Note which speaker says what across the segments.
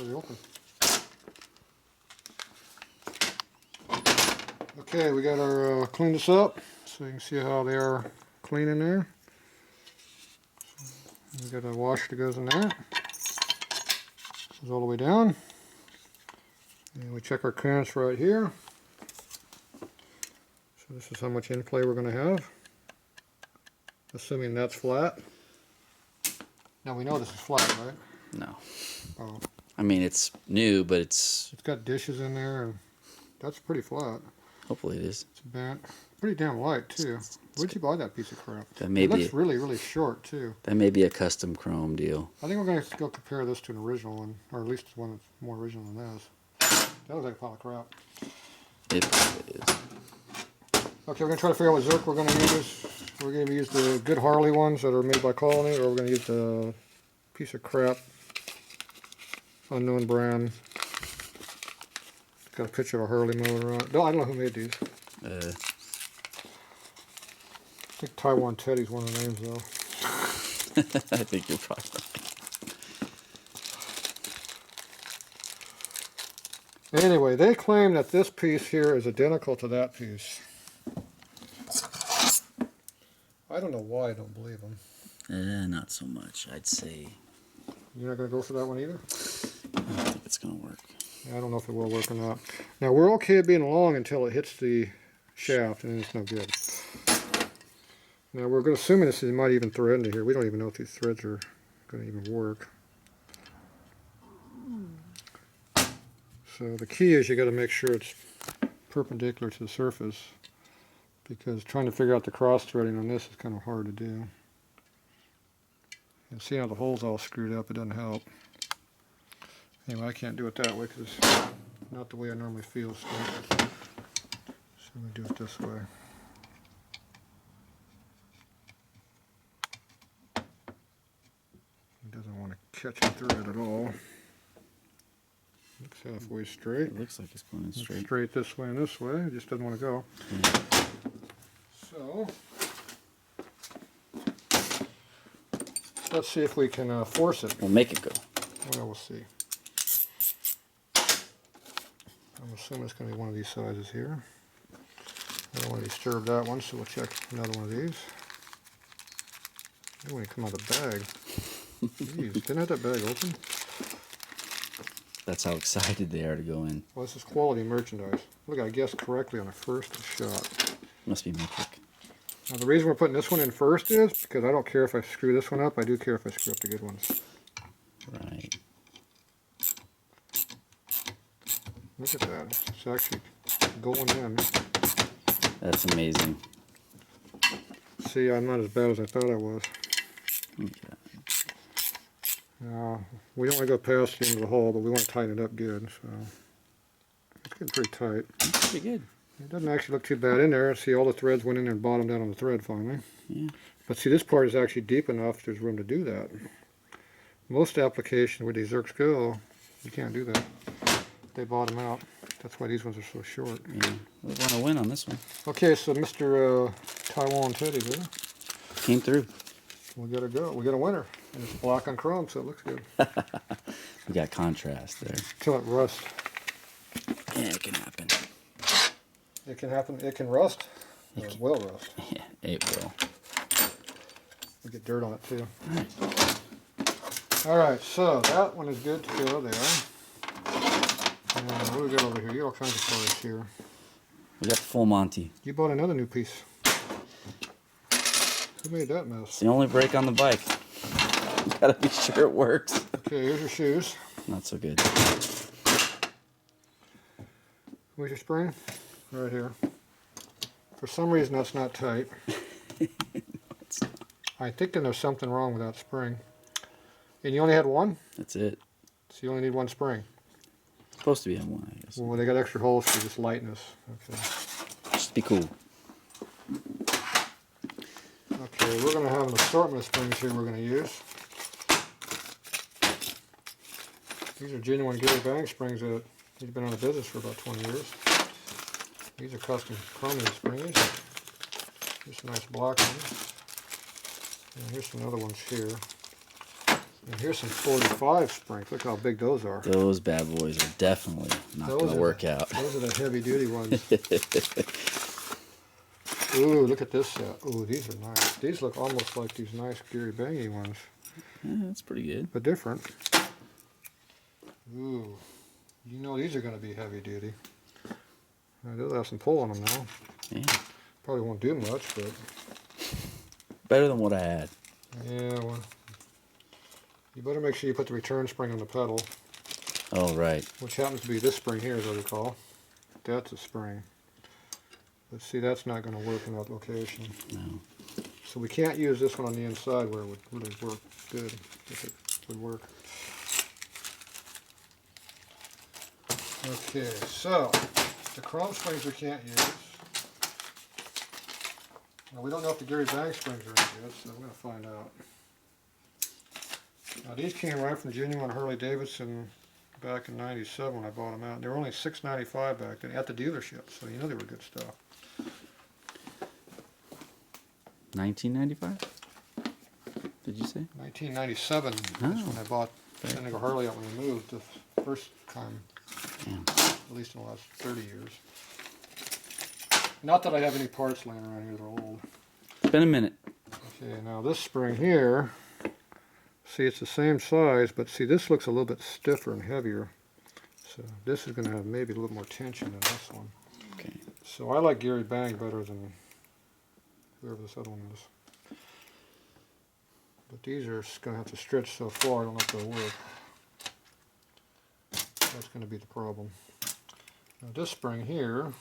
Speaker 1: already open. Okay, we got our clean this up so you can see how they are clean in there. So we got a washer that goes in there. Goes all the way down. And we check our clearance right here. So this is how much in-play we're going to have. Assuming that's flat. Now we know this is flat, right?
Speaker 2: No.
Speaker 1: Oh.
Speaker 2: I mean, it's new, but it's
Speaker 1: got dishes in there, and that's pretty flat.
Speaker 2: Hopefully it is.
Speaker 1: It's bent. Pretty damn light, too. Where'd you buy that piece of crap?
Speaker 2: That may
Speaker 1: it
Speaker 2: be,
Speaker 1: looks really, really short, too.
Speaker 2: That may be a custom chrome deal.
Speaker 1: I think we're going to go compare this to an original one, or at least one that's more original than this. That looks like a pile of crap.
Speaker 2: It probably is.
Speaker 1: Okay, we're going to try to figure out what Zerk we're going to use. We're going to use the good Harley ones that are made by Colony, or we're going to use the piece of crap, unknown brand. It's got a picture of a Harley motor on it. No, I don't know who made these. I think Taiwan Teddy's one of the names, though.
Speaker 2: I think you're probably
Speaker 1: right. Anyway, they claim that this piece here is identical to that piece. I don't know why I don't believe them.
Speaker 2: Not so much, I'd say.
Speaker 1: You're not going to go for that one either?
Speaker 2: I don't think it's going to work.
Speaker 1: I don't know if it will work or not. Now, we're okay being long until it hits the shaft, and it's no good. Now, we're going to assume this might even thread into here. We don't even know if these threads are going to even work. So the key is you got to make sure it's perpendicular to the surface, because trying to figure out the cross threading on this is kind of hard to do. And see how the hole's all screwed up, it doesn't help. Anyway, I can't do it that way because it's not the way I normally feel stuff. So I'm going to do it this way. It doesn't want to catch a thread at all. Looks halfway straight.
Speaker 2: It looks like it's going in straight.
Speaker 1: It's straight this way and this way. It just doesn't want to go. So let's see if we can force it.
Speaker 2: We'll make it go.
Speaker 1: Well, we'll see. I'm assuming it's going to be one of these sizes here. I don't want to disturb that one, so we'll check another one of these. They want to come out of the bag. Jeez, didn't I have that bag open?
Speaker 2: That's how excited they are to go in.
Speaker 1: Well, this is quality merchandise. Look, I guessed correctly on the first shot.
Speaker 2: Must be metric.
Speaker 1: Now, the reason we're putting this one in first is because I don't care if I screw this one up. I do care if I screw up the good ones.
Speaker 2: Right.
Speaker 1: Look at that. It's actually going in.
Speaker 2: That's amazing.
Speaker 1: See, I'm not as bad as I thought I was.
Speaker 2: Okay.
Speaker 1: We don't want to go past the end of the hole, but we want to tighten it up good. So it's getting pretty tight.
Speaker 2: That's pretty good.
Speaker 1: It doesn't actually look too bad in there. See, all the threads went in there and bottomed out on the thread finally.
Speaker 2: Yeah.
Speaker 1: But see, this part is actually deep enough. There's room to do that. Most applications where these Zerks go, you can't do that. They bottom out. That's why these ones are so short.
Speaker 2: Yeah. We want to win on this one.
Speaker 1: Okay, so Mr. Taiwan Teddy there.
Speaker 2: Came through.
Speaker 1: We got to go. We got a winner. And it's black on chrome, so it looks good.
Speaker 2: We got contrast there.
Speaker 1: Till it rusts.
Speaker 2: Yeah, it can happen.
Speaker 1: It can happen. It can rust. It will rust.
Speaker 2: Yeah, it will.
Speaker 1: We get dirt on it too. All right, so that one is good to go there. And what do we got over here? You got all kinds of colors here.
Speaker 2: We got the full Monty.
Speaker 1: You bought another new piece. Who made that mess?
Speaker 2: It's the only brake on the bike. You gotta be sure it works.
Speaker 1: Okay, here's your shoes.
Speaker 2: Not so good.
Speaker 1: Where's your spring? Right here. For some reason that's not tight.
Speaker 2: No, it's not.
Speaker 1: I think there's something wrong with that spring. And you only had one?
Speaker 2: That's it.
Speaker 1: So you only need one spring.
Speaker 2: It's supposed to be on one, I guess.
Speaker 1: Well, they got extra holes for just lightness. Okay.
Speaker 2: Just be cool.
Speaker 1: Okay, we're going to have an assortment of springs here we're going to use. These are genuine Gary Bang springs that he's been out of business for about 20 years. These are custom chromium springs. Just a nice black one. And here's some other ones here. And here's some 45 springs. Look how big those are.
Speaker 2: Those bad boys are definitely not going to work out.
Speaker 1: Those are the heavy duty ones. Ooh, look at this set. Ooh, these are nice. These look almost like these nice Gary Bangy ones.
Speaker 2: Yeah, that's pretty good.
Speaker 1: But different. Ooh, you know these are going to be heavy duty. They'll have some pull on them now.
Speaker 2: Yeah.
Speaker 1: Probably won't do much, but...
Speaker 2: Better than what I had.
Speaker 1: Yeah, well... You better make sure you put the return spring on the pedal.
Speaker 2: Oh, right.
Speaker 1: Which happens to be this spring here, as I recall. That's a spring. But see, that's not going to work in that location.
Speaker 2: No.
Speaker 1: So we can't use this one on the inside where it would really work good, if it would work. Okay, so the chrome springs we can't use. Now we don't know if the Gary Bang springs are any good, so we're going to find out. Now these came right from genuine Harley-Davidson back in '97 when I bought them out. They were only $6.95 back then at the dealership, so you know they were good stuff.
Speaker 2: 1995? Did you say?
Speaker 1: 1997 is when I bought San Diego Harley out when we moved the first time.
Speaker 2: Damn.
Speaker 1: At least in the last 30 years. Not that I have any parts laying around here that are old.
Speaker 2: It's been a minute.
Speaker 1: Okay, now this spring here, see it's the same size, but see this looks a little bit stiffer and heavier. So this is going to have maybe a little more tension than this one.
Speaker 2: Okay.
Speaker 1: So I like Gary Bang better than whoever this other one is. But these are going to have to stretch so far, I don't know if they'll work. That's going to be the problem. Now this spring here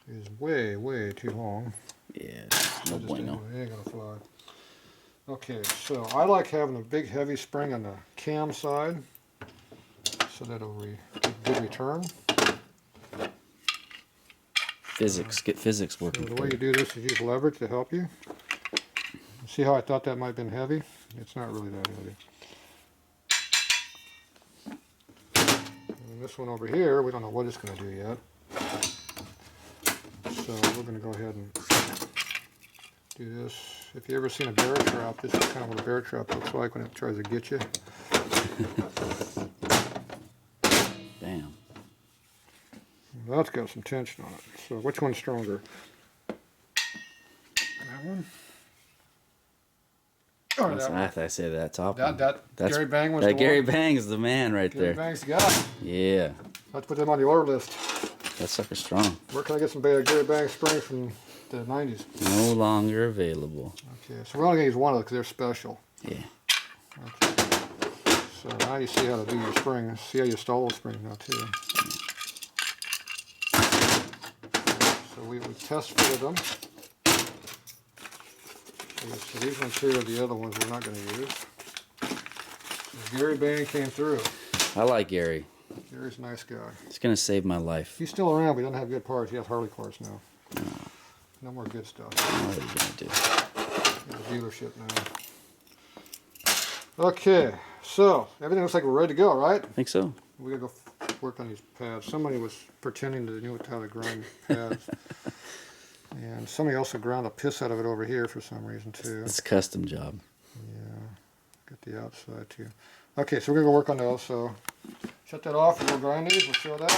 Speaker 1: is way, way too long.
Speaker 2: Yeah, no bueno.
Speaker 1: It ain't going to fly. Okay, so I like having a big heavy spring on the cam side so that it'll give good return.
Speaker 2: Physics, get physics working.
Speaker 1: So the way you do this is use leverage to help you. See how I thought that might have been heavy? It's not really that heavy. And this one over here, we don't know what it's going to do yet. So we're going to go ahead and do this. If you ever seen a bear trap, this is kind of what a bear trap looks like when it tries to get you.
Speaker 2: Damn.
Speaker 1: Well, that's got some tension on it. So which one's stronger? That one? Or that one?
Speaker 2: I say that top one.
Speaker 1: That's Gary Bang was
Speaker 2: that
Speaker 1: the
Speaker 2: Gary
Speaker 1: one?
Speaker 2: Bang's the man right
Speaker 1: Gary
Speaker 2: there.
Speaker 1: Bang's the guy.
Speaker 2: Yeah.
Speaker 1: Let's put them on the order list.
Speaker 2: That sucker's strong.
Speaker 1: Where can I get some Gary Bang springs from the 90s?
Speaker 2: No longer available.
Speaker 1: Okay, so we're only going to use one of those because they're special.
Speaker 2: Yeah.
Speaker 1: Okay. So now you see how to do your springs. See how you install those springs now too. So we test fitted them. Okay, so these ones here are the other ones we're not going to use. So Gary Bang came through.
Speaker 2: I like Gary.
Speaker 1: Gary's a nice guy.
Speaker 2: He's going to save my life.
Speaker 1: He's still around, but he doesn't have good parts. He has Harley parts now. No more good stuff.
Speaker 2: What are you going to do?
Speaker 1: The dealership now. Okay, so everything looks like we're ready to go, right?
Speaker 2: I think so.
Speaker 1: We gotta go work on these pads. Somebody was pretending to know how to grind pads. And somebody also ground the piss out of it over here for some reason too.
Speaker 2: It's a custom job.
Speaker 1: Yeah, got the outside too. Okay, so we're gonna go work on those. So shut that off and we'll grind these. We'll show that.